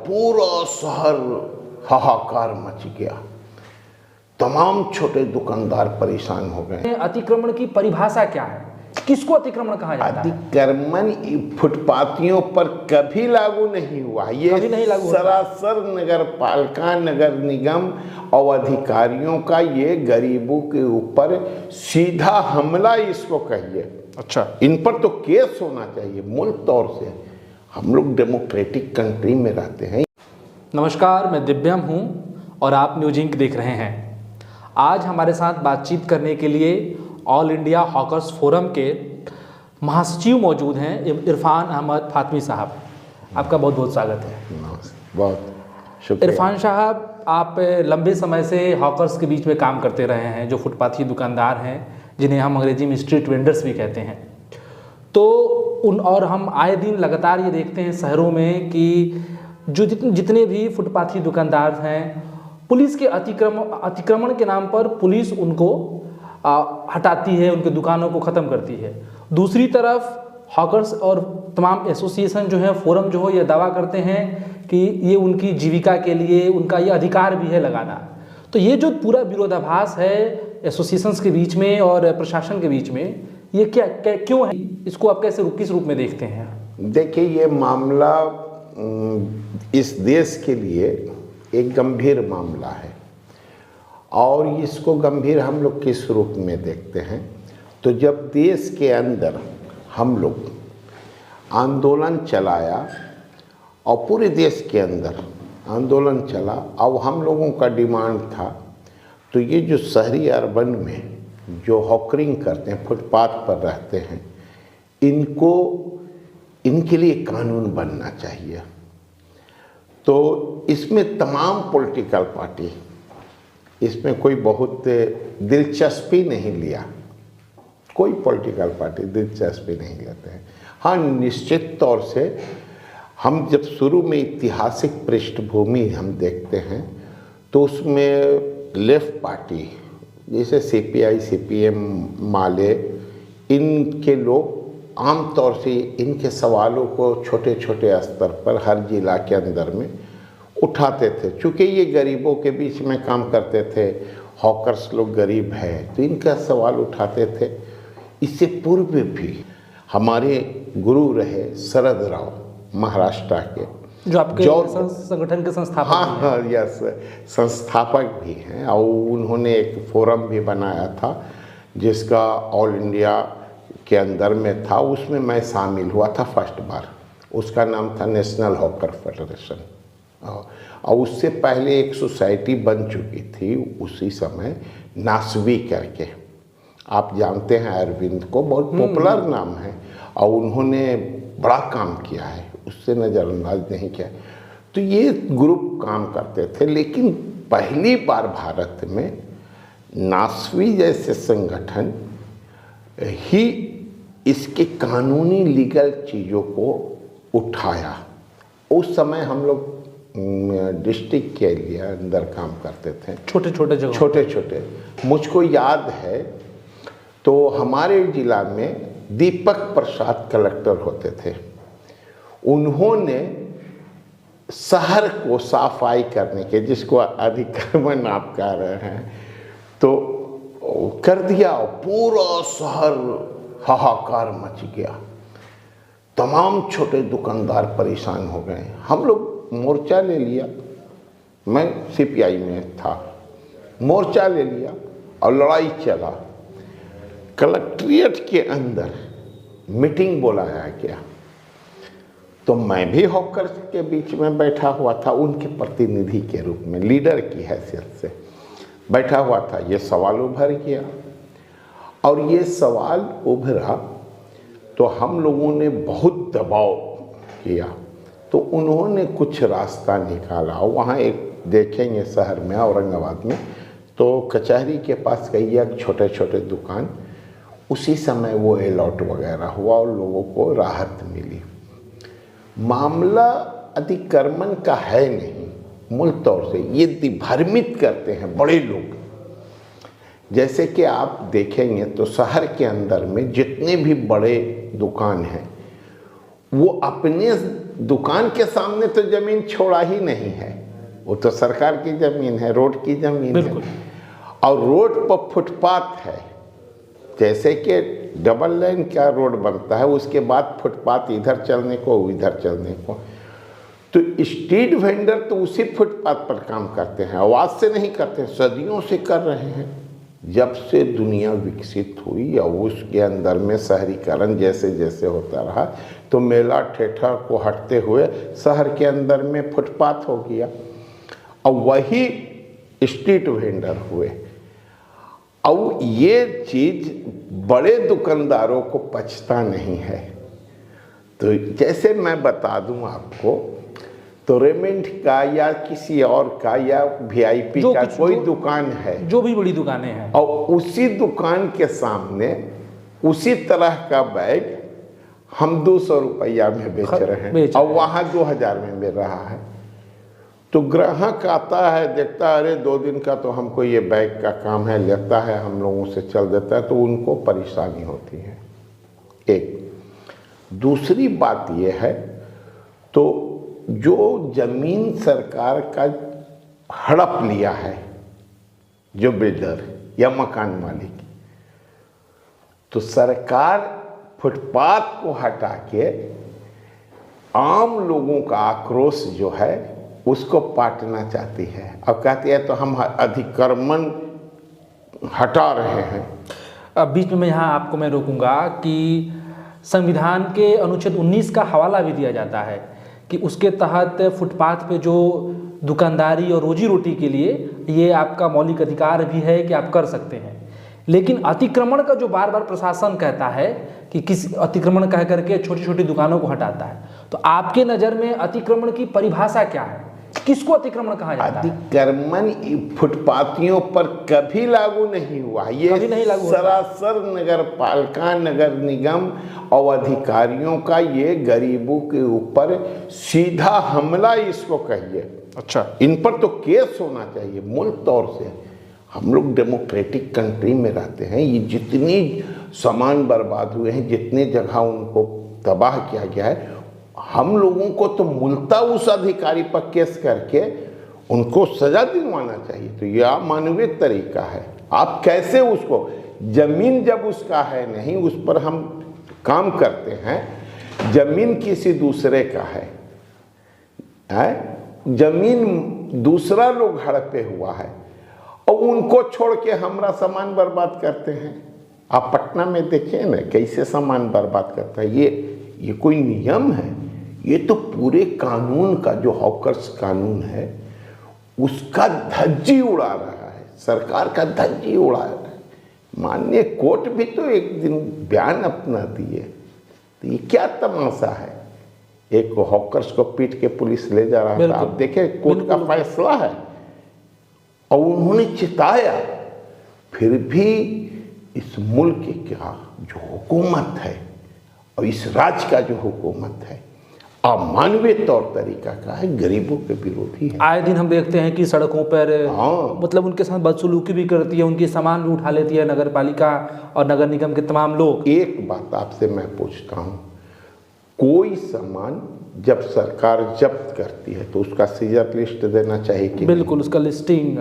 पूरा शहर हाहाकार मच गया। तमाम छोटे दुकानदार परेशान हो गए। अतिक्रमण की परिभाषा क्या है? किसको अतिक्रमण कहा जाता है? अतिक्रमण फुटपाथियों पर कभी लागू नहीं हुआ। ये कभी नहीं लागू होता। सरासर नगर पालिका, नगर निगम और अधिकारियों का ये गरीबों के ऊपर सीधा हमला इसको कहिए। अच्छा, इन पर तो केस होना चाहिए मूल तौर से। हम लोग डेमोक्रेटिक कंट्री में रहते हैं। नमस्कार, मैं दिव्यम हूँ और आप न्यूज इंक देख रहे हैं। आज हमारे साथ बातचीत करने के लिए ऑल इंडिया हॉकर्स फोरम के महासचिव मौजूद हैं, इरफान अहमद फातमी साहब। आपका बहुत बहुत स्वागत है। बहुत शुक्रिया। इरफान साहब, आप लंबे समय से हॉकर्स के बीच में काम करते रहे हैं, जो फुटपाथी दुकानदार हैं, जिन्हें हम अंग्रेजी में स्ट्रीट वेंडर्स भी कहते हैं। और हम आए दिन लगातार ये देखते हैं शहरों में कि जो जितने भी फुटपाथी दुकानदार हैं, पुलिस के अतिक्रमण के नाम पर पुलिस उनको हटाती है, उनके दुकानों को ख़त्म करती है। दूसरी तरफ हॉकर्स और तमाम एसोसिएशन जो है, फोरम जो है, ये दावा करते हैं कि ये उनकी जीविका के लिए उनका ये अधिकार भी है लगाना। तो ये जो पूरा विरोधाभास है एसोसिएशंस के बीच में और प्रशासन के बीच में, ये क्यों है? इसको आप किस रूप में देखते हैं? देखिए, ये मामला इस देश के लिए एक गंभीर मामला है और इसको गंभीर हम लोग किस रूप में देखते हैं, तो जब देश के अंदर हम लोग आंदोलन चलाया और पूरे देश के अंदर आंदोलन चला और हम लोगों का डिमांड था, तो ये जो शहरी अर्बन में जो हॉकरिंग करते हैं, फुटपाथ पर रहते हैं, इनके लिए कानून बनना चाहिए। तो इसमें तमाम पॉलिटिकल पार्टी इसमें कोई बहुत दिलचस्पी नहीं लिया। कोई पॉलिटिकल पार्टी दिलचस्पी नहीं लेते हैं। हाँ, निश्चित तौर से हम जब शुरू में ऐतिहासिक पृष्ठभूमि हम देखते हैं तो उसमें लेफ्ट पार्टी जैसे सीपीआई, सीपीएम, माले, इनके लोग आम तौर से इनके सवालों को छोटे छोटे स्तर पर हर जिला के अंदर में उठाते थे। चूँकि ये गरीबों के बीच में काम करते थे, हॉकर्स लोग गरीब हैं, तो इनका सवाल उठाते थे। इससे पूर्व भी हमारे गुरु रहे शरद राव, महाराष्ट्र के, जो आपके संगठन के संस्थापक। हाँ, यस, संस्थापक भी हैं। और उन्होंने एक फोरम भी बनाया था जिसका ऑल इंडिया के अंदर में था। उसमें मैं शामिल हुआ था फर्स्ट बार। उसका नाम था नेशनल हॉकर फेडरेशन। और उससे पहले एक सोसाइटी बन चुकी थी उसी समय, नासवी करके। आप जानते हैं अरविंद को, बहुत पॉपुलर नाम है और उन्होंने बड़ा काम किया है, उससे नज़रअंदाज नहीं किया। तो ये ग्रुप काम करते थे, लेकिन पहली बार भारत में नासवी जैसे संगठन ही इसके कानूनी लीगल चीज़ों को उठाया। उस समय हम लोग डिस्ट्रिक्ट के लिए अंदर काम करते थे, छोटे छोटे। मुझको याद है तो हमारे ज़िला में दीपक प्रसाद कलेक्टर होते थे। उन्होंने शहर को सफाई करने के, जिसको अतिक्रमण आप कह रहे हैं, तो कर दिया। पूरा शहर हाहाकार मच गया। तमाम छोटे दुकानदार परेशान हो गए। हम लोग मोर्चा ले लिया, मैं सीपीआई में था, मोर्चा ले लिया और लड़ाई चला। कलेक्ट्रेट के अंदर मीटिंग बुलाया गया, तो मैं भी हॉकर्स के बीच में बैठा हुआ था, उनके प्रतिनिधि के रूप में, लीडर की हैसियत से बैठा हुआ था। ये सवाल उभर गया और ये सवाल उभरा तो हम लोगों ने बहुत दबाव किया, तो उन्होंने कुछ रास्ता निकाला। वहाँ एक देखेंगे शहर में, औरंगाबाद में, तो कचहरी के पास कई एक छोटे छोटे दुकान, उसी समय वो अलॉट वगैरह हुआ और लोगों को राहत मिली। मामला अतिक्रमण का है नहीं, मूल तौर से ये भ्रमित करते हैं बड़े लोग। जैसे कि आप देखेंगे तो शहर के अंदर में जितने भी बड़े दुकान हैं, वो अपने दुकान के सामने तो जमीन छोड़ा ही नहीं है, वो तो सरकार की जमीन है, रोड की जमीन है। और रोड पर फुटपाथ है, जैसे कि डबल लाइन का रोड बनता है, उसके बाद फुटपाथ इधर चलने को इधर चलने को। तो स्ट्रीट वेंडर तो उसी फुटपाथ पर काम करते हैं, आवाज़ से नहीं करते, सदियों से कर रहे हैं। जब से दुनिया विकसित हुई और उसके अंदर में शहरीकरण जैसे जैसे होता रहा, तो मेला ठेठा को हटते हुए शहर के अंदर में फुटपाथ हो गया और वही स्ट्रीट वेंडर हुए। और ये चीज़ बड़े दुकानदारों को पचता नहीं है। तो जैसे मैं बता दूं आपको, तो रेमेंट का या किसी और का या वीआईपी का कोई दुकान है, जो भी बड़ी दुकानें हैं, और उसी दुकान के सामने उसी तरह का बैग हम 200 रुपया में बेच रहे हैं और वहाँ 2000 में मिल रहा है। तो ग्राहक आता है, देखता है, अरे 2 दिन का तो हमको ये बैग का काम है, लेता है, हम लोगों से चल देता है, तो उनको परेशानी होती है। एक दूसरी बात ये है, तो जो जमीन सरकार का हड़प लिया है, जो बिल्डर या मकान मालिक, तो सरकार फुटपाथ को हटा के आम लोगों का आक्रोश जो है उसको पाटना चाहती है और कहती है तो हम अतिक्रमण हटा रहे हैं। अब बीच में यहाँ आपको मैं रोकूंगा कि संविधान के अनुच्छेद 19 का हवाला भी दिया जाता है कि उसके तहत फुटपाथ पे जो दुकानदारी और रोजी रोटी के लिए ये आपका मौलिक अधिकार भी है कि आप कर सकते हैं। लेकिन अतिक्रमण का जो बार बार प्रशासन कहता है कि किस अतिक्रमण कह करके छोटी छोटी दुकानों को हटाता है, तो आपके नज़र में अतिक्रमण की परिभाषा क्या है? किसको अतिक्रमण कहा जाता है? अतिक्रमण फुटपाथियों पर कभी लागू नहीं हुआ। ये नहीं लागू, सरासर नगर पालिका, नगर निगम और अधिकारियों का ये गरीबों के ऊपर सीधा हमला इसको कहिए। अच्छा, इन पर तो केस होना चाहिए मूल तौर से। हम लोग डेमोक्रेटिक कंट्री में रहते हैं। ये जितनी सामान बर्बाद हुए हैं, जितने जगह उनको तबाह किया गया है, हम लोगों को तो मूलतः उस अधिकारी पर केस करके उनको सजा दिलवाना चाहिए। तो यह अमानवीय तरीका है। आप कैसे उसको, जमीन जब उसका है नहीं, उस पर हम काम करते हैं, जमीन किसी दूसरे का है, जमीन दूसरा लोग हड़पे हुआ है और उनको छोड़ के हमारा सामान बर्बाद करते हैं। आप पटना में देखिए ना कैसे सामान बर्बाद करता है। ये कोई नियम है? ये तो पूरे कानून का, जो हॉकर्स कानून है, उसका धज्जी उड़ा रहा है, सरकार का धज्जी उड़ा रहा है। माननीय कोर्ट भी तो एक दिन बयान अपना दिए। तो ये क्या तमाशा है? एक हॉकर्स को पीट के पुलिस ले जा रहा था, आप देखे, कोर्ट का फैसला है और उन्होंने चिताया। फिर भी इस मुल्क का जो हुकूमत है और इस राज्य का जो हुकूमत है, अमानवीय तौर तरीका का है, गरीबों के विरोधी है। आए दिन हम देखते हैं कि सड़कों पर मतलब उनके साथ बदसलूकी भी करती है, उनके सामान भी उठा लेती है नगर पालिका और नगर निगम के तमाम लोग। एक बात आपसे मैं पूछता हूँ, कोई सामान जब सरकार जब्त करती है तो उसका सीजर लिस्ट देना चाहिए कि? बिल्कुल, उसका लिस्टिंग।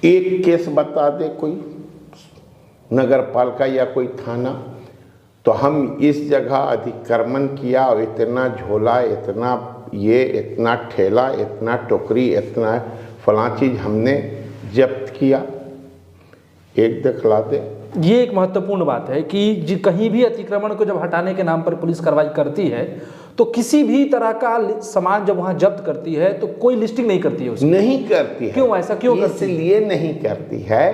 एक केस बता दे कोई नगर पालिका या कोई थाना, तो हम इस जगह अतिक्रमण किया और इतना झोला, इतना ये, इतना ठेला, इतना टोकरी, इतना फलां चीज़ हमने जब्त किया, एक दिखला दे। ये एक महत्वपूर्ण बात है कि कहीं भी अतिक्रमण को जब हटाने के नाम पर पुलिस कार्रवाई करती है तो किसी भी तरह का सामान जब वहाँ जब्त करती है तो कोई लिस्टिंग नहीं करती है उसकी। नहीं करती है। क्यों ऐसा क्यों? इसलिए नहीं करती है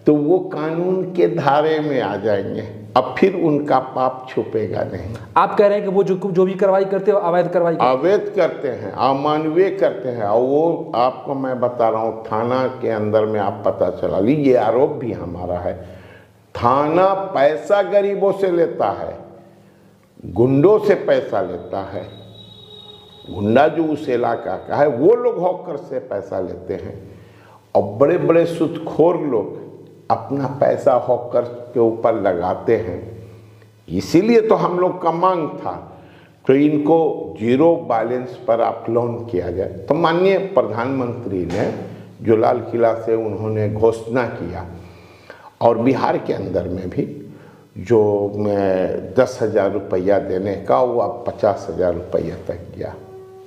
तो वो कानून के धारे में आ जाएंगे, अब फिर उनका पाप छुपेगा नहीं। आप कह रहे हैं कि वो जो भी कार्रवाई करते हैं अवैध कार्रवाई अवैध करते हैं, अमानवीय करते हैं। और वो आपको मैं बता रहा हूँ, थाना के अंदर में आप पता चला ली, ये आरोप भी हमारा है, थाना पैसा गरीबों से लेता है, गुंडों से पैसा लेता है। गुंडा जो उस इलाका का है वो लोग हॉकर से पैसा लेते हैं और बड़े बड़े सुदखोर लोग अपना पैसा हॉकर के ऊपर लगाते हैं। इसीलिए तो हम लोग का मांग था तो इनको जीरो बैलेंस पर आप लोन किया जाए। तो माननीय प्रधानमंत्री ने जो लाल किला से उन्होंने घोषणा किया, और बिहार के अंदर में भी जो 10,000 रुपया देने का वो अब 50,000 रुपया तक गया।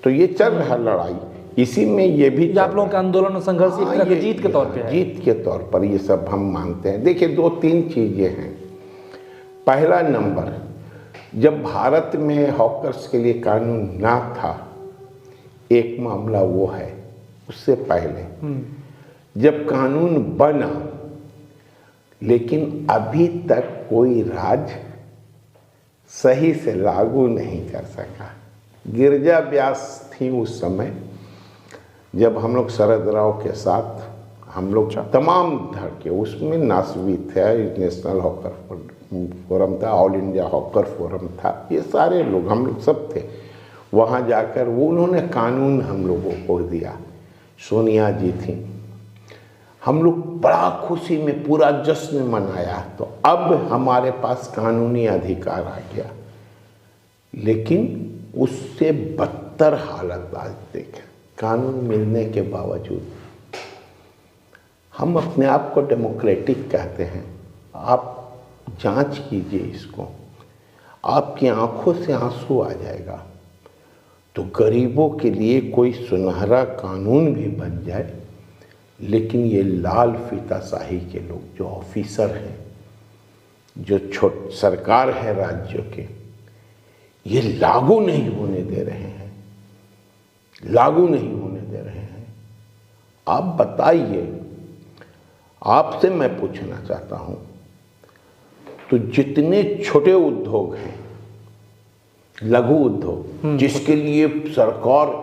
तो ये चल रहा लड़ाई, इसी में ये भी आप लोगों का आंदोलन और संघर्ष एक तरह की जीत के तौर पे है। जीत के तौर पर ये सब हम मानते हैं। देखिए 2-3 चीज़ें हैं। पहला नंबर, जब भारत में हॉकर्स के लिए कानून ना था, एक मामला वो है। उससे पहले जब कानून बना, लेकिन अभी तक कोई राज्य सही से लागू नहीं कर सका। गिरजा व्यास थी उस समय, जब हम लोग शरद राव के साथ हम लोग तमाम धड़ के, उसमें नासवी थे, नेशनल हॉकर फोरम था, ऑल इंडिया हॉकर फोरम था, ये सारे लोग हम लोग सब थे वहाँ जाकर। वो उन्होंने कानून हम लोगों को दिया, सोनिया जी थी, हम लोग बड़ा खुशी में पूरा जश्न मनाया। तो अब हमारे पास कानूनी अधिकार आ गया, लेकिन उससे बदतर हालत आज देखें। कानून मिलने के बावजूद हम अपने आप को डेमोक्रेटिक कहते हैं। आप जांच कीजिए इसको, आपकी आंखों से आंसू आ जाएगा। तो गरीबों के लिए कोई सुनहरा कानून भी बन जाए, लेकिन ये लाल फीताशाही के लोग जो ऑफिसर हैं, जो सरकार है राज्यों के, ये लागू नहीं होने दे रहे हैं, लागू नहीं होने दे रहे हैं। आप बताइए, आपसे मैं पूछना चाहता हूं, तो जितने छोटे उद्योग हैं, लघु उद्योग, जिसके लिए सरकार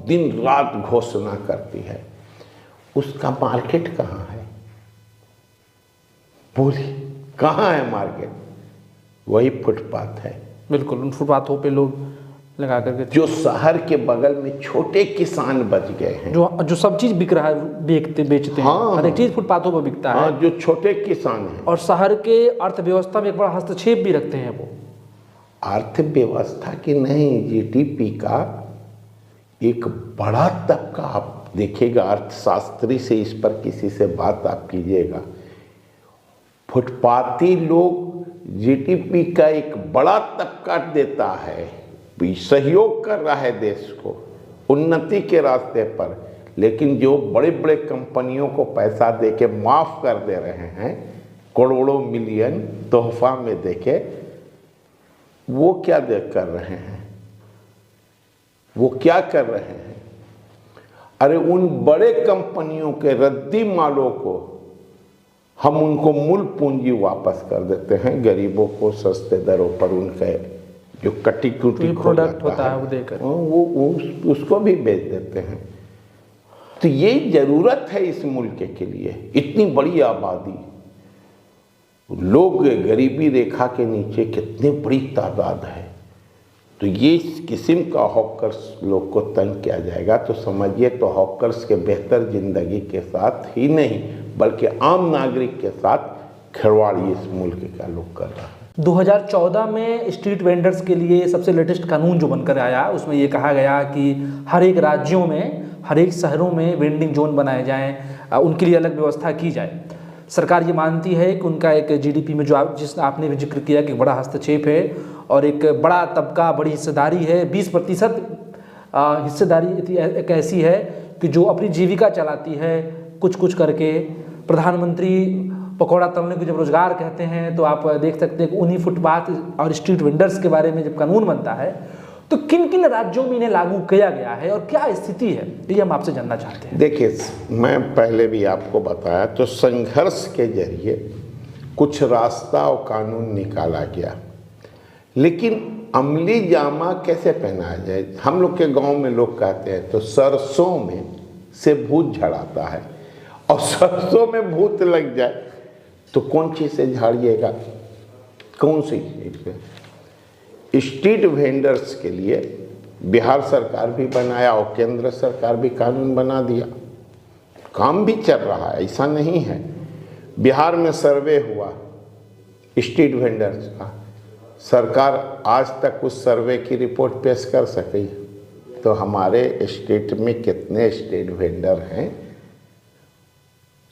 दिन रात घोषणा करती है, उसका मार्केट कहाँ है? बोलिए, कहाँ है मार्केट? वही फुटपाथ है। बिल्कुल, उन फुटपाथों पे लोग लगा करके, जो शहर के बगल में छोटे किसान बच गए हैं, जो सब चीज बिक रहा है, बेचते हैं। हाँ, हर एक चीज फुटपाथों पर बिकता है। हाँ, जो छोटे किसान हैं, और शहर के अर्थव्यवस्था में एक बड़ा हस्तक्षेप भी रखते हैं वो। अर्थव्यवस्था की नहीं, जीडीपी का एक बड़ा तबका। आप देखिएगा, अर्थशास्त्री से इस पर किसी से बात आप कीजिएगा, फुटपाती लोग जीडीपी का एक बड़ा तबका देता है, सहयोग कर रहा है देश को उन्नति के रास्ते पर। लेकिन जो बड़े बड़े कंपनियों को पैसा देके माफ कर दे रहे हैं, करोड़ों मिलियन तोहफा में देके, वो क्या कर रहे हैं? वो क्या कर रहे हैं? अरे उन बड़े कंपनियों के रद्दी मालों को हम उनको मूल पूंजी वापस कर देते हैं, गरीबों को सस्ते दरों पर उनके जो कटी कुटी प्रोडक्ट होता है वो देकर वो उसको भी बेच देते हैं। तो ये जरूरत है इस मुल्क के लिए। इतनी बड़ी आबादी, लोग गरीबी रेखा के नीचे कितनी बड़ी तादाद है। तो ये इस किस्म का हॉकर्स लोग को तंग किया जाएगा, तो समझिए तो हॉकर्स के बेहतर जिंदगी के साथ ही नहीं, बल्कि आम नागरिक के साथ खिलवाड़ इस मुल्क का लोग कर रहा है। 2014 में स्ट्रीट वेंडर्स के लिए सबसे लेटेस्ट कानून जो बनकर आया, उसमें ये कहा गया कि हर एक राज्यों में, हर एक शहरों में वेंडिंग जोन बनाए जाएं, उनके लिए अलग व्यवस्था की जाए। सरकार ये मानती है कि उनका एक जीडीपी में जो जिस आपने भी जिक्र किया कि बड़ा हस्तक्षेप है और एक बड़ा तबका, बड़ी हिस्सेदारी है, 20% हिस्सेदारी एक ऐसी है कि जो अपनी जीविका चलाती है कुछ कुछ करके। प्रधानमंत्री पकौड़ा तलने को जब रोजगार कहते हैं, तो आप देख सकते हैं कि उन्हीं फुटपाथ और स्ट्रीट वेंडर्स के बारे में जब कानून बनता है, तो किन किन राज्यों में इन्हें लागू किया गया है और क्या स्थिति है, ये हम आपसे जानना चाहते हैं। देखिए, मैं पहले भी आपको बताया, तो संघर्ष के जरिए कुछ रास्ता और कानून निकाला गया, लेकिन अमली जामा कैसे पहनाया जाए? हम लोग के गांव में लोग कहते हैं, तो सरसों में से भूत झड़ाता है, और सरसों में भूत लग जाए तो कौन चीज़ से झाड़िएगा? कौन सी चीज़ पे? स्ट्रीट वेंडर्स के लिए बिहार सरकार भी बनाया और केंद्र सरकार भी कानून बना दिया, काम भी चल रहा है, ऐसा नहीं है। बिहार में सर्वे हुआ स्ट्रीट वेंडर्स का, सरकार आज तक उस सर्वे की रिपोर्ट पेश कर सकी? तो हमारे स्टेट में कितने स्टेट वेंडर हैं?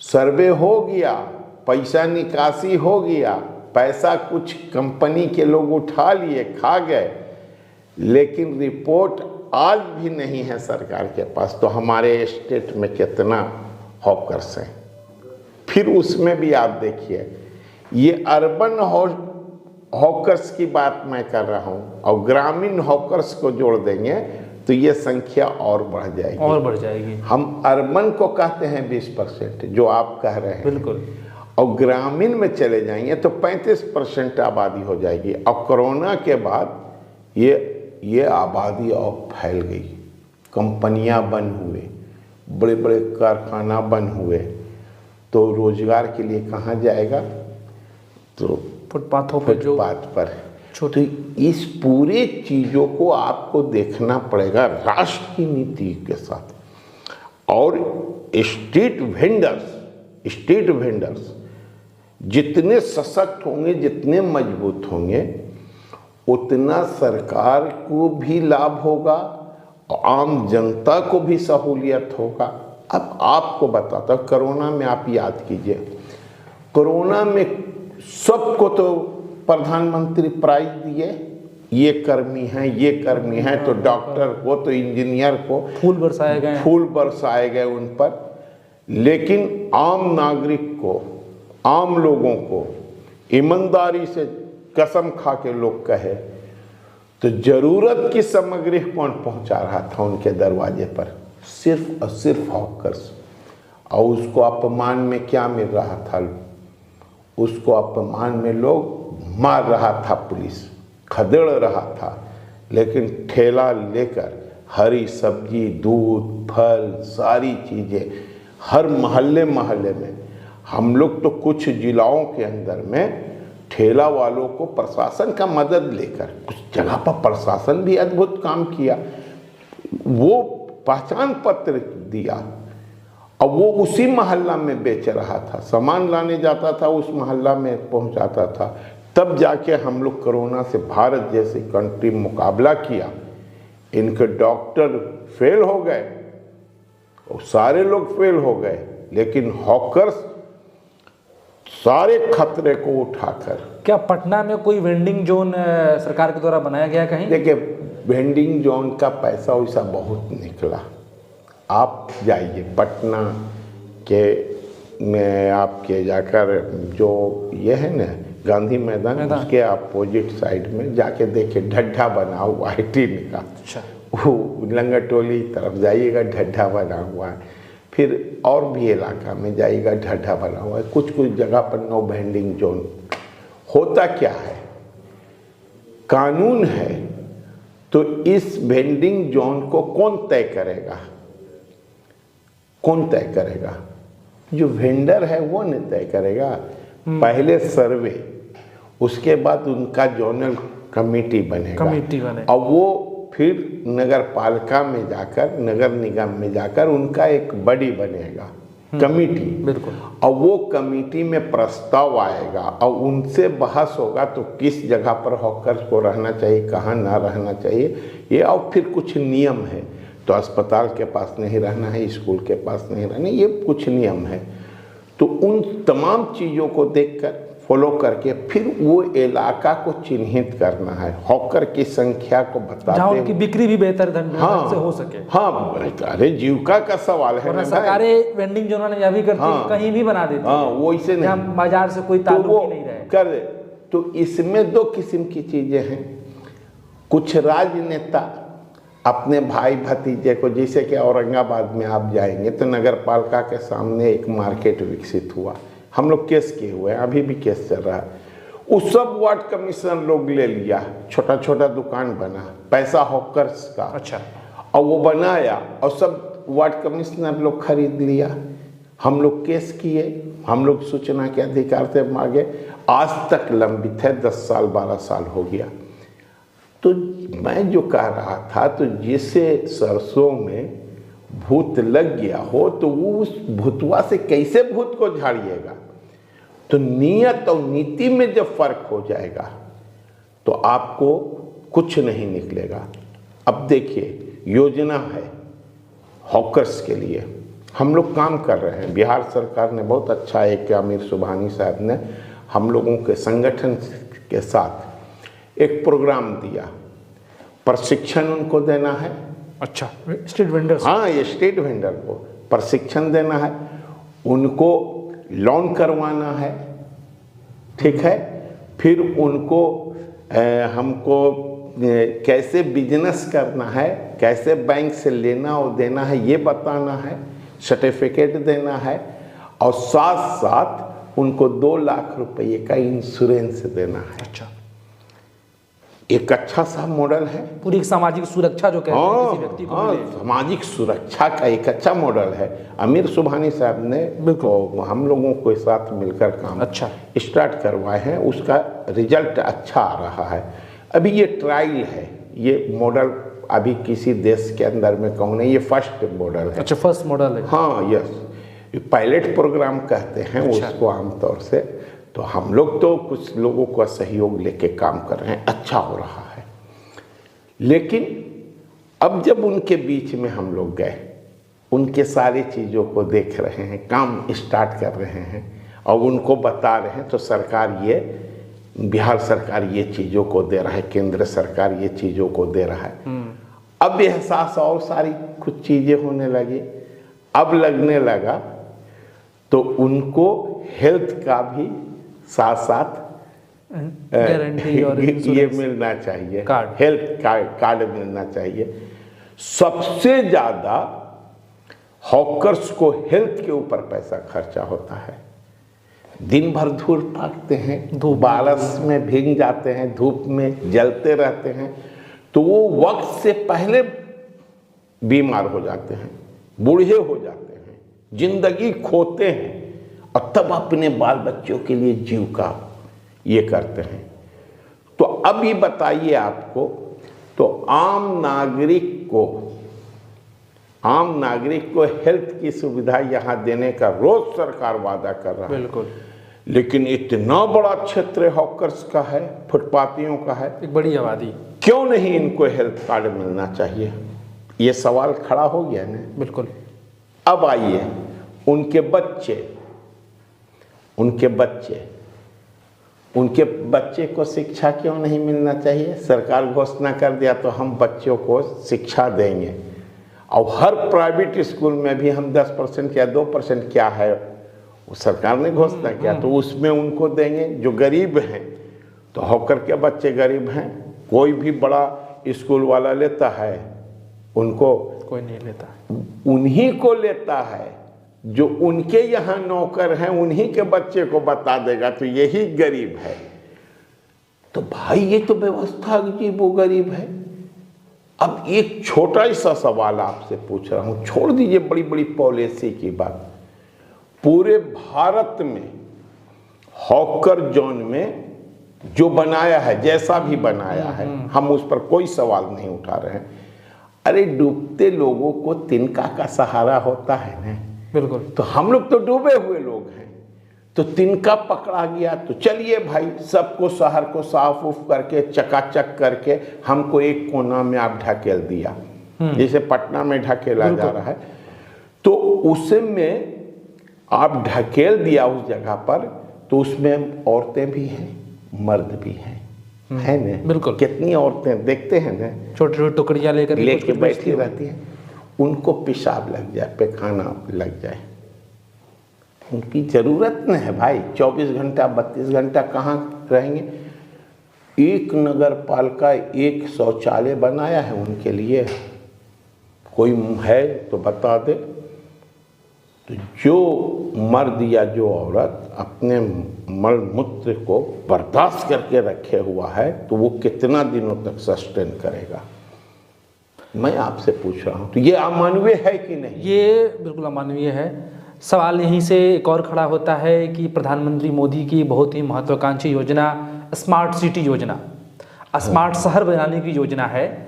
सर्वे हो गया, पैसा निकासी हो गया, पैसा कुछ कंपनी के लोग उठा लिए, खा गए, लेकिन रिपोर्ट आज भी नहीं है सरकार के पास। तो हमारे स्टेट में कितना हॉकर्स हैं? फिर उसमें भी आप देखिए, ये अर्बन हॉकर्स की बात मैं कर रहा हूँ, और ग्रामीण हॉकर्स को जोड़ देंगे तो ये संख्या और बढ़ जाएगी। हम अर्बन को कहते हैं 20%, जो आप कह रहे हैं, बिल्कुल, और ग्रामीण में चले जाएंगे तो 35% आबादी हो जाएगी। और कोरोना के बाद ये आबादी और फैल गई, कंपनियां बंद हुए, बड़े बड़े कारखाना बंद हुए, तो रोजगार के लिए कहाँ जाएगा? तो फुटपाथों पर, फुटपाथ पर। तो इस पूरे चीज़ों को आपको देखना पड़ेगा राष्ट्र की नीति के साथ। और स्ट्रीट वेंडर्स जितने सशक्त होंगे, जितने मजबूत होंगे, उतना सरकार को भी लाभ होगा और आम जनता को भी सहूलियत होगा। अब आपको बताता हूँ, कोरोना में आप याद कीजिए, कोरोना में सबको तो प्रधानमंत्री प्राइज दिए, ये कर्मी हैं, तो डॉक्टर को, तो इंजीनियर को फूल बरसाए गए उन पर। लेकिन आम नागरिक को, आम लोगों को ईमानदारी से कसम खा के लोग कहे तो जरूरत की सामग्री कौन पहुंचा रहा था उनके दरवाजे पर? सिर्फ और सिर्फ हॉकर्स। और उसको अपमान में क्या मिल रहा था? उसको अपमान में लोग मार रहा था, पुलिस खदेड़ रहा था, लेकिन ठेला लेकर हरी सब्जी, दूध, फल, सारी चीज़ें हर मोहल्ले में, हम लोग तो कुछ जिलाओं के अंदर में ठेला वालों को प्रशासन का मदद लेकर, कुछ जगह पर प्रशासन भी अद्भुत काम किया, वो पहचान पत्र दिया और वो उसी मोहल्ला में बेच रहा था, सामान लाने जाता था, उस मोहल्ला में पहुंचाता था। तब जाके हम लोग कोरोना से, भारत जैसी कंट्री मुकाबला किया। इनके डॉक्टर फेल हो गए और सारे लोग फेल हो गए, लेकिन हॉकर्स सारे खतरे को उठाकर। क्या पटना में कोई वेंडिंग जोन सरकार के द्वारा बनाया गया कहीं? देखिए, वेंडिंग जोन का पैसा वैसा बहुत निकला। आप जाइए पटना के में, आपके जाकर जो ये है ना गांधी मैदान, उसके अपोजिट साइड में जाके देखिए, ढड्ढा बना हुआ है टीन का। अच्छा, वो लंगटोली तरफ जाइएगा, ढड्ढा बना हुआ है। फिर और भी इलाका में जाइएगा, ढड्ढा बना हुआ है। कुछ जगह पर नो वेंडिंग जोन। होता क्या है, कानून है, तो इस वेंडिंग जोन को कौन तय करेगा? कौन तय करेगा? जो वेंडर है वो नहीं तय करेगा। पहले सर्वे, उसके बाद उनका जोनल कमेटी बनेगा, और वो फिर नगर पालिका में जाकर, नगर निगम में जाकर उनका एक बॉडी बनेगा, कमेटी। बिल्कुल। और वो कमेटी में प्रस्ताव आएगा और उनसे बहस होगा, तो किस जगह पर हॉकर्स को रहना चाहिए, कहाँ ना रहना चाहिए, ये। और फिर कुछ नियम है, तो अस्पताल के पास नहीं रहना है, स्कूल के पास नहीं रहना, ये कुछ नियम है। तो उन तमाम चीज़ों को देखकर, फॉलो करके, फिर वो इलाका को चिन्हित करना है, हॉकर की संख्या को बताते जहाँ उनकी बिक्री भी बेहतर ढंग से हो सके। हाँ, अरे जीविका का सवाल है ना। सरकारें वेंडिंग जोन ने यह भी करती है, कहीं भी बना देती है, वो इसे नहीं, बाजार से कोई ताल्लुक ही नहीं रहे कर। तो इसमें दो किस्म की चीजें हैं। कुछ राजनेता अपने भाई भतीजे को, जैसे कि औरंगाबाद में आप जाएंगे तो नगर पालिका के सामने एक मार्केट विकसित हुआ, हम लोग केस किए हुए हैं, अभी भी केस चल रहा है। उस सब वार्ड कमिश्नर लोग ले लिया, छोटा छोटा दुकान बना, पैसा हॉकर्स का। अच्छा। और वो बनाया और सब वार्ड कमिश्नर लोग खरीद लिया। हम लोग केस किए, हम लोग सूचना के अधिकार से मांगे, आज तक लंबित है, 10 साल 12 साल हो गया। तो मैं जो कह रहा था, तो जिसे सरसों में भूत लग गया हो, तो वो उस भूतवा से कैसे भूत को झाड़िएगा? तो नियत और नीति में जब फर्क हो जाएगा, तो आपको कुछ नहीं निकलेगा। अब देखिए, योजना है हॉकर्स के लिए, हम लोग काम कर रहे हैं। बिहार सरकार ने बहुत अच्छा एक आमिर सुबहानी साहब ने हम लोगों के संगठन के साथ एक प्रोग्राम दिया, प्रशिक्षण उनको देना है। अच्छा, स्ट्रीट वेंडर्स? हाँ, ये स्ट्रीट वेंडर को प्रशिक्षण देना है, उनको लोन करवाना है, ठीक है। फिर उनको हमको कैसे बिजनेस करना है, कैसे बैंक से लेना और देना है ये बताना है, सर्टिफिकेट देना है, और साथ साथ उनको 2 लाख रुपए का इंश्योरेंस देना है। अच्छा, एक अच्छा सा मॉडल है। पूरी एक सामाजिक सुरक्षा जो कहते हैं किसी व्यक्ति को मिले। सामाजिक सुरक्षा का एक अच्छा मॉडल है। आमिर सुबहानी साहब ने तो हम लोगों के साथ मिलकर काम अच्छा स्टार्ट करवाए हैं, उसका रिजल्ट अच्छा आ रहा है। अभी ये ट्रायल है, ये मॉडल अभी किसी देश के अंदर में कहूँ नहीं, ये फर्स्ट मॉडल है। अच्छा, फर्स्ट मॉडल है। हाँ, यस, पायलट प्रोग्राम कहते हैं अच्छा। उसको आमतौर से। तो हम लोग तो कुछ लोगों का सहयोग लेके काम कर रहे हैं, अच्छा हो रहा है। लेकिन अब जब उनके बीच में हम लोग गए, उनके सारी चीज़ों को देख रहे हैं, काम स्टार्ट कर रहे हैं और उनको बता रहे हैं, तो सरकार ये, बिहार सरकार ये चीज़ों को दे रहा है, केंद्र सरकार ये चीज़ों को दे रहा है। अब एहसास और सारी कुछ चीज़ें होने लगी। अब लगने लगा तो उनको हेल्थ का भी साथ साथ गारंटी और ये मिलना चाहिए, कार्ड, हेल्थ कार्ड मिलना चाहिए। सबसे ज़्यादा हॉकर्स को हेल्थ के ऊपर पैसा खर्चा होता है। दिन भर धूप ताकते हैं, बारिश में भीग जाते हैं, धूप में जलते रहते हैं, तो वो वक्त से पहले बीमार हो जाते हैं, बूढ़े हो जाते हैं, जिंदगी खोते हैं, और तब अपने बाल बच्चों के लिए जीव का ये करते हैं। तो अब ये बताइए आपको, तो आम नागरिक को हेल्थ की सुविधा यहाँ देने का रोज सरकार वादा कर रहा है। बिल्कुल, लेकिन इतना बड़ा क्षेत्र हॉकर्स का है, फुटपाथियों का है, एक बड़ी आबादी, क्यों नहीं इनको हेल्थ कार्ड मिलना चाहिए? ये सवाल खड़ा हो गया ना। बिल्कुल। अब आइए, उनके बच्चे को शिक्षा क्यों नहीं मिलना चाहिए? सरकार घोषणा कर दिया तो हम बच्चों को शिक्षा देंगे, और हर प्राइवेट स्कूल में भी हम 10% या 2% क्या है वो सरकार ने घोषणा किया, तो उसमें उनको देंगे। जो गरीब हैं, तो हॉकर के बच्चे गरीब हैं, कोई भी बड़ा स्कूल वाला लेता है, उनको कोई नहीं लेता, उन्हीं को लेता है जो उनके यहाँ नौकर हैं, उन्हीं के बच्चे को बता देगा तो यही गरीब है। तो भाई ये तो व्यवस्था अजीब वो गरीब है। अब एक छोटा सा सवाल आपसे पूछ रहा हूँ, छोड़ दीजिए बड़ी बड़ी पॉलिसी की बात। पूरे भारत में हॉकर जोन में जो बनाया है, जैसा भी बनाया है, हम उस पर कोई सवाल नहीं उठा रहे हैं। अरे डूबते लोगों को तिनका का सहारा होता है ना। बिल्कुल। तो हम लोग तो डूबे हुए लोग हैं, तो तिनका पकड़ा गया तो चलिए भाई, सबको शहर को साफ उफ करके चकाचक करके हमको एक कोना में आप ढकेल दिया, जैसे पटना में ढकेला जा रहा है। तो उसमें आप ढकेल दिया उस जगह पर, तो उसमें औरतें भी हैं, मर्द भी हैं, है ना? बिल्कुल। कितनी औरतें देखते हैं ना, छोटी छोटी टुकड़ियां लेके बैठी रहती हैं, उनको पेशाब लग जाए, पैखाना लग जाए, उनकी ज़रूरत नहीं है भाई। 24 घंटा 32 घंटा कहाँ रहेंगे? एक नगर पालिका एक शौचालय बनाया है उनके लिए, कोई है तो बता दे। तो जो मर्द या जो औरत अपने मल मूत्र को बर्दाश्त करके रखे हुआ है, तो वो कितना दिनों तक सस्टेन करेगा? मैं आपसे पूछ रहा हूँ, तो ये अमानवीय है कि नहीं? ये बिल्कुल अमानवीय है। सवाल यहीं से एक और खड़ा होता है कि प्रधानमंत्री मोदी की बहुत ही महत्वाकांक्षी योजना स्मार्ट सिटी योजना, स्मार्ट शहर बनाने की योजना है।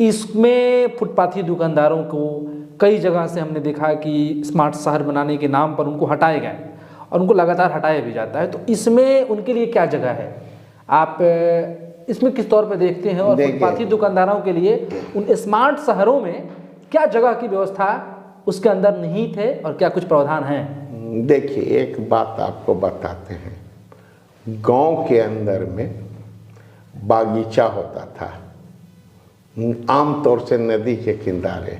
इसमें फुटपाथी दुकानदारों को कई जगह से हमने देखा कि स्मार्ट शहर बनाने के नाम पर उनको हटाए गए, और उनको लगातार हटाया भी जाता है। तो इसमें उनके लिए क्या जगह है? आप इसमें किस तौर पे देखते हैं, और देखिए, फुटपाथी दुकानदारों के लिए उन स्मार्ट शहरों में क्या जगह की व्यवस्था उसके अंदर निहित है और क्या कुछ प्रावधान हैं? देखिए, एक बात आपको बताते हैं, गांव के अंदर में बागीचा होता था, आमतौर से नदी के किनारे।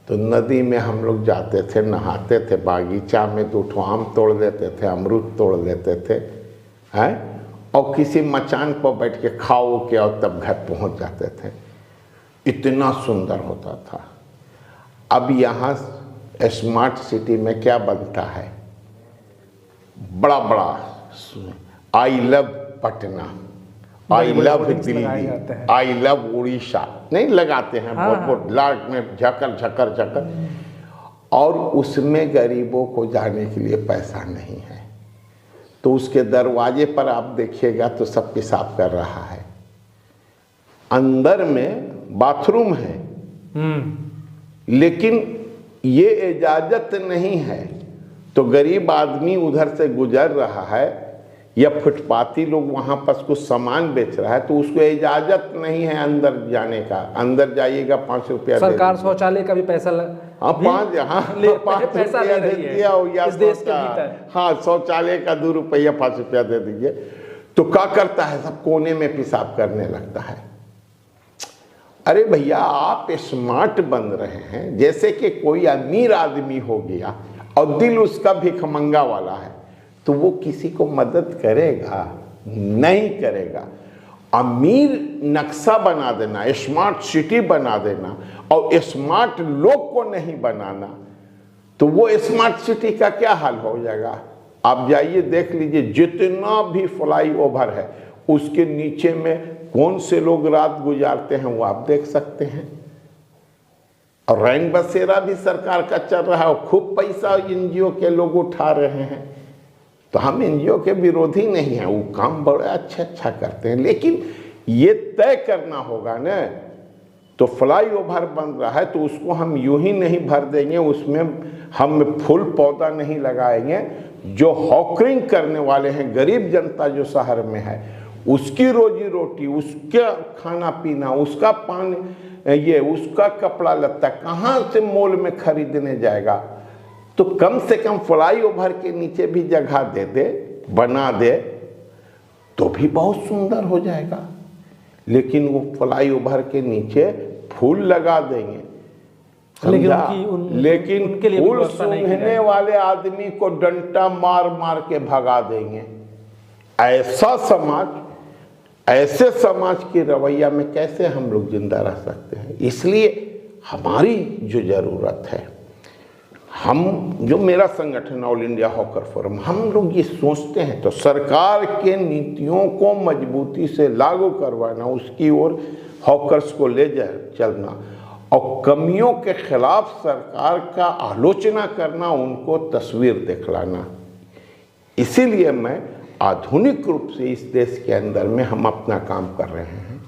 तो नदी में हम लोग जाते थे, नहाते थे, बागीचा में 2 ठो आम तोड़ लेते थे, अमरूद तोड़ लेते थे, हैं, और किसी मचान पर बैठ के खाओ के और तब घर पहुंच जाते थे। इतना सुंदर होता था। अब यहाँ स्मार्ट सिटी में क्या बनता है, बड़ा बड़ा I love Patna, I love Delhi, I love Orissa नहीं लगाते हैं, हाँ, बहुत लाख में झकर झकर झकर, और उसमें गरीबों को जाने के लिए पैसा नहीं है। तो उसके दरवाजे पर आप देखिएगा तो सब पेशाब कर रहा है, अंदर में बाथरूम है, लेकिन ये इजाज़त नहीं है। तो गरीब आदमी उधर से गुजर रहा है या फुटपाथी लोग वहाँ पर कुछ सामान बेच रहा है, तो उसको इजाज़त नहीं है अंदर जाने का। अंदर जाइएगा 5 रुपया, सरकार शौचालय का भी पैसा हाँ 5 पैसा रुपया ले दे रही है दिया, या इस देश के भीतर। हाँ, शौचालय का 2 रुपया 5 रुपया दे दीजिए, तो क्या करता है, सब कोने में पेशाब करने लगता है। अरे भैया, आप स्मार्ट बन रहे हैं, जैसे कि कोई अमीर आदमी हो गया और दिल उसका भिखमंगा वाला है, तो वो किसी को मदद करेगा? नहीं करेगा। अमीर नक्शा बना देना, स्मार्ट सिटी बना देना, और स्मार्ट लोग को नहीं बनाना, तो वो स्मार्ट सिटी का क्या हाल हो जाएगा? आप जाइए देख लीजिए, जितना भी फ्लाई ओवर है उसके नीचे में कौन से लोग रात गुजारते हैं वो आप देख सकते हैं। और रैन बसेरा भी सरकार का चल रहा है और खूब पैसा एनजीओ के लोग उठा रहे हैं। तो हम एनजीओ के विरोधी नहीं हैं, वो काम बड़ा अच्छा करते हैं, लेकिन ये तय करना होगा ना। तो फ्लाई ओवर बन रहा है तो उसको हम यूं ही नहीं भर देंगे, उसमें हम फूल पौधा नहीं लगाएंगे। जो हॉकरिंग करने वाले हैं, गरीब जनता जो शहर में है, उसकी रोजी रोटी, उसका खाना पीना, उसका पानी, ये उसका कपड़ा लत्ता कहाँ से मॉल में खरीदने जाएगा? तो कम से कम फ्लाई ओवर के नीचे भी जगह दे दे, बना दे, तो भी बहुत सुंदर हो जाएगा। लेकिन वो फ्लाई ओवर के नीचे फूल लगा देंगे, लेकिन फूल सूंघने वाले आदमी को डंडा मार मार के भगा देंगे। ऐसा समाज, ऐसे समाज की रवैया में कैसे हम लोग जिंदा रह सकते हैं? इसलिए हमारी जो ज़रूरत है, हम जो मेरा संगठन ऑल इंडिया हॉकर फोरम, हम लोग ये सोचते हैं तो सरकार के नीतियों को मजबूती से लागू करवाना, उसकी ओर हॉकर्स को ले जा चलना, और कमियों के खिलाफ सरकार का आलोचना करना, उनको तस्वीर दिखलाना। इसीलिए मैं आधुनिक रूप से इस देश के अंदर में हम अपना काम कर रहे हैं।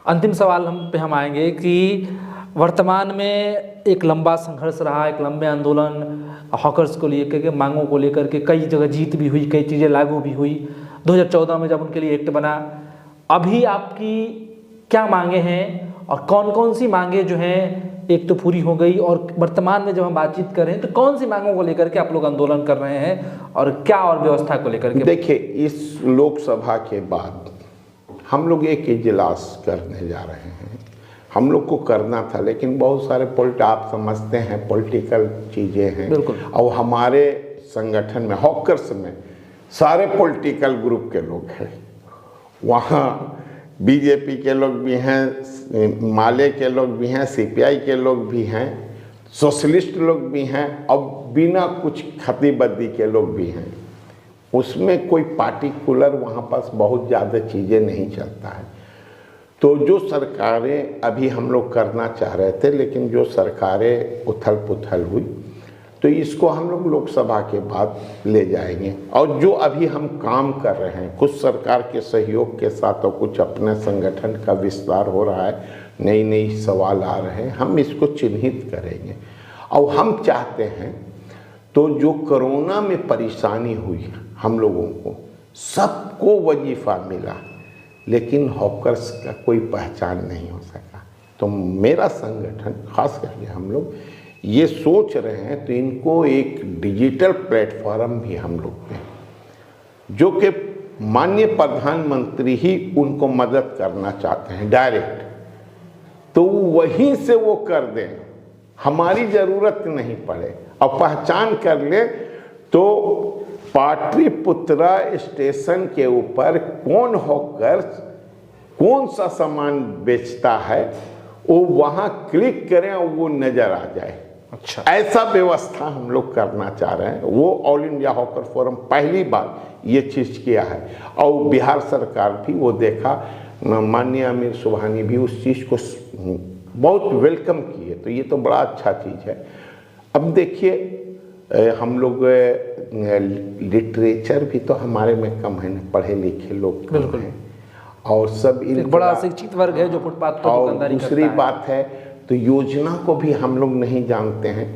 अंतिम सवाल हम आएंगे कि वर्तमान में एक लंबा संघर्ष रहा, एक लंबे आंदोलन हॉकर्स को लेकर के, मांगों को लेकर के, कई जगह जीत भी हुई, कई चीज़ें लागू भी हुई। 2014 में जब उनके लिए एक्ट बना, अभी आपकी क्या मांगे हैं और कौन कौन सी मांगे जो हैं, एक तो पूरी हो गई, और वर्तमान में जब हम बातचीत कर रहे हैं तो कौन सी मांगों को लेकर के आप लोग आंदोलन कर रहे हैं और क्या और व्यवस्था को लेकर के? देखिए, इस लोकसभा के बाद हम लोग एक इजलास करने जा रहे हैं। हम लोग को करना था, लेकिन बहुत सारे आप समझते हैं पॉलिटिकल चीज़ें हैं, और हमारे संगठन में हॉकर्स में सारे पॉलिटिकल ग्रुप के लोग हैं। वहाँ बीजेपी के लोग भी हैं, माले के लोग भी हैं, सीपीआई के लोग भी हैं, सोशलिस्ट लोग भी हैं, और बिना कुछ खतीबद्दी के लोग भी हैं। उसमें कोई पार्टिकुलर वहाँ पास बहुत ज़्यादा चीज़ें नहीं चलता है। तो जो सरकारें अभी हम लोग करना चाह रहे थे, लेकिन जो सरकारें उथल पुथल हुई, तो इसको हम लोग लोकसभा के बाद ले जाएंगे। और जो अभी हम काम कर रहे हैं, कुछ सरकार के सहयोग के साथ और कुछ अपने संगठन का विस्तार हो रहा है, नई नई सवाल आ रहे हैं, हम इसको चिन्हित करेंगे। और हम चाहते हैं तो जो कोरोना में परेशानी हुई हम लोगों को, सबको वजीफ़ा मिला, लेकिन हॉकर्स का कोई पहचान नहीं हो सका। तो मेरा संगठन खास करके हम लोग ये सोच रहे हैं, तो इनको एक डिजिटल प्लेटफॉर्म भी हम लोग दें, जो कि माननीय प्रधानमंत्री ही उनको मदद करना चाहते हैं डायरेक्ट, तो वहीं से वो कर दें, हमारी ज़रूरत नहीं पड़े, और पहचान कर ले तो पाटलिपुत्रा स्टेशन के ऊपर कौन हॉकर कौन सा सामान बेचता है वो वहाँ क्लिक करें और वो नज़र आ जाए। अच्छा, ऐसा व्यवस्था हम लोग करना चाह रहे हैं। वो ऑल इंडिया हॉकर फोरम पहली बार ये चीज़ किया है, और बिहार सरकार भी वो देखा, माननीय अमीर सुबहानी भी उस चीज़ को बहुत वेलकम किए, तो ये तो बड़ा अच्छा चीज़ है। अब देखिए हम लोग लिटरेचर भी तो हमारे में कम है, पढ़े लिखे लोग कम हैं, और सब एक बड़ा शिक्षित वर्ग है जो फुटपाथ पर दुकानदारी करता है। दूसरी बात है तो योजना को भी हम लोग नहीं जानते हैं।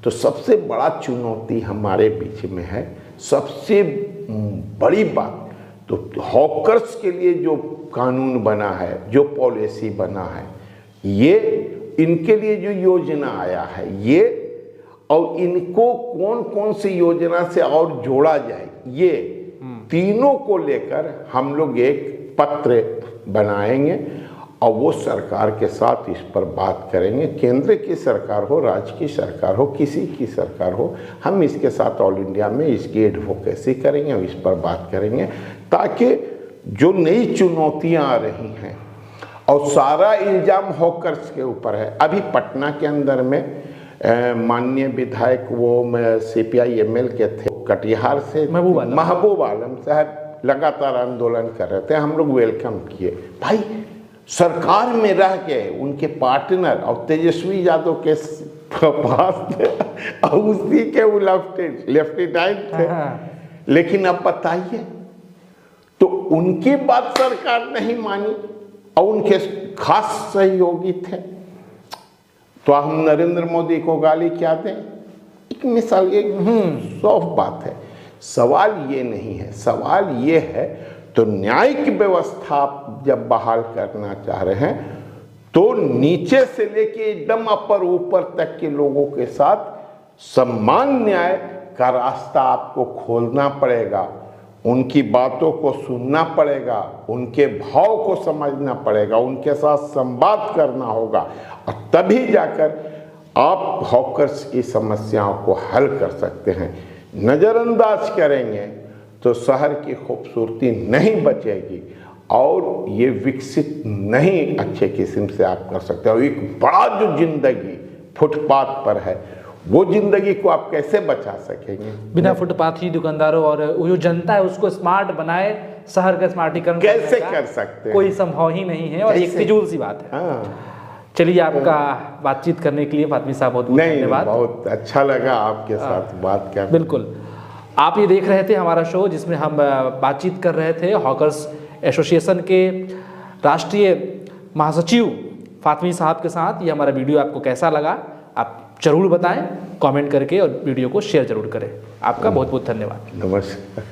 तो सबसे बड़ा चुनौती हमारे बीच में है, सबसे बड़ी बात तो हॉकर्स के लिए जो कानून बना है, जो पॉलिसी बना है, ये इनके लिए जो योजना आया है ये, और इनको कौन कौन सी योजना से और जोड़ा जाए, ये तीनों को लेकर हम लोग एक पत्र बनाएंगे और वो सरकार के साथ इस पर बात करेंगे। केंद्र की सरकार हो, राज्य की सरकार हो, किसी की सरकार हो, हम इसके साथ ऑल इंडिया में इसकी एडवोकेसी करेंगे और इस पर बात करेंगे, ताकि जो नई चुनौतियां आ रही हैं, और सारा इल्ज़ाम हॉकर्स के ऊपर है। अभी पटना के अंदर में माननीय विधायक वो CPI ML के थे, कटिहार से महबूब आलम साहब लगातार आंदोलन कर रहे थे, हम लोग वेलकम किए। भाई सरकार में रह के उनके पार्टनर और तेजस्वी यादव के पास थे, और उसी के वो लेफ्टिनेंट थे, लेकिन अब बताइए, तो उनकी बात सरकार नहीं मानी, और उनके खास सहयोगी थे, तो हम नरेंद्र मोदी को गाली क्या दें? एक मिसाल, एक सॉफ्ट बात है। सवाल ये नहीं है, सवाल ये है तो न्यायिक व्यवस्था जब बहाल करना चाह रहे हैं तो नीचे से लेके एकदम अपर ऊपर तक के लोगों के साथ सम्मान न्याय का रास्ता आपको खोलना पड़ेगा, उनकी बातों को सुनना पड़ेगा, उनके भाव को समझना पड़ेगा, उनके साथ संवाद करना होगा, और तभी जाकर आप हॉकर्स की समस्याओं को हल कर सकते हैं। नज़रअंदाज करेंगे तो शहर की खूबसूरती नहीं बचेगी, और ये विकसित नहीं अच्छे किस्म से आप कर सकते हो। एक बड़ा जो जिंदगी फुटपाथ पर है, वो जिंदगी को आप कैसे बचा सकेंगे? बिना फुटपाथी दुकानदारों और वो जो जनता है उसको स्मार्ट बनाए, शहर का स्मार्टीकरण कैसे कर सकते हैं? कोई संभव ही नहीं है, और एक फिजूल सी बात है। हाँ, चलिए, आपका बातचीत करने के लिए फातमी साहब बहुत बहुत धन्यवाद। बहुत अच्छा लगा आपके साथ बात कर। बिल्कुल, आप ये देख रहे थे हमारा शो, जिसमें हम बातचीत कर रहे थे हॉकर्स एसोसिएशन के राष्ट्रीय महासचिव फातमी साहब के साथ। ये हमारा वीडियो आपको कैसा लगा आप जरूर बताएं कमेंट करके, और वीडियो को शेयर जरूर करें। आपका बहुत बहुत धन्यवाद। नमस्कार।